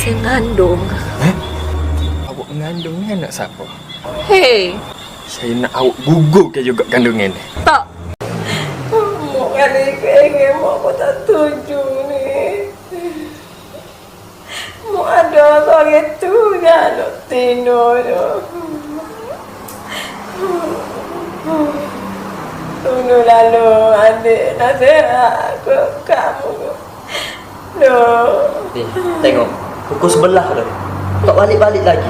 Saya mengandung. Awak mengandung ni anak siapa? Hei, Saya nak awak gugurkan juga kandungan ni. tak. Mak kali pengen mak pun tak setuju ni. Mak ada seorang tu kan nak Tino tu. Dulu lalu adik nasihat ke kamu. Loh. Ni, tengok. Pukul sebelah dah. Tak balik-balik lagi.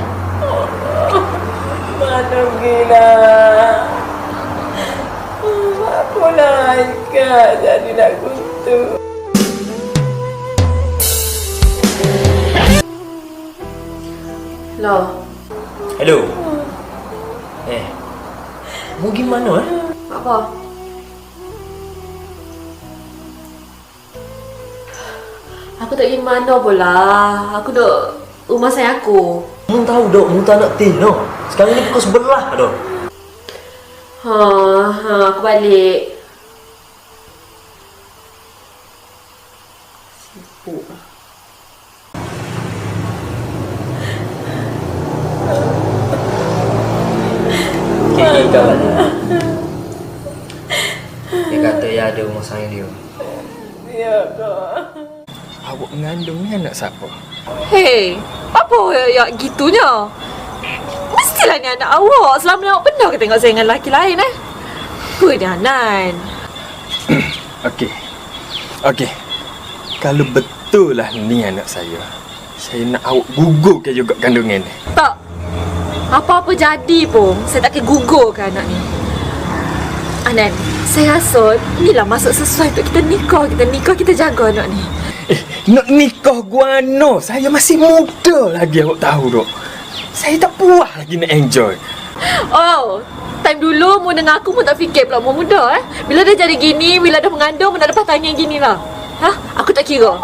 Mana gila. Aku nak ikat jadi nak kutu. Loh, Hello. Mau gimana apa? Aku tak pergi mana pula. Aku duduk rumah saya aku. Mu tahu dok, mu tak nak Tino. Sekarang ni pukul sebelah dah. Aku balik. Sibuk. Okay, kau balik. Dia kata ya ada rumah sayang dia. Ya kak. Awak mengandung ni anak siapa? Hei, apa ya gitunya? Mestilah ni anak awak. Selama ni awak pernah ke tengok saya dengan lelaki lain Apa ni Hanan? Okey. Kalau betul lah ni anak saya nak awak gugurkan juga kandungan ni. Tak. Apa-apa jadi pun, saya tak akan gugurkan anak ni. Anan, saya rasa inilah masa sesuai untuk kita nikah, kita jaga anak ni. Nak nikah guano. Saya masih muda lagi, awak tahu dok. Saya tak puas lagi nak enjoy. Oh, time dulu mu dengan aku mu tak fikir pula mu muda Bila dah jadi gini, bila dah mengandung, mana ada patahnya gini lah. Aku tak kira.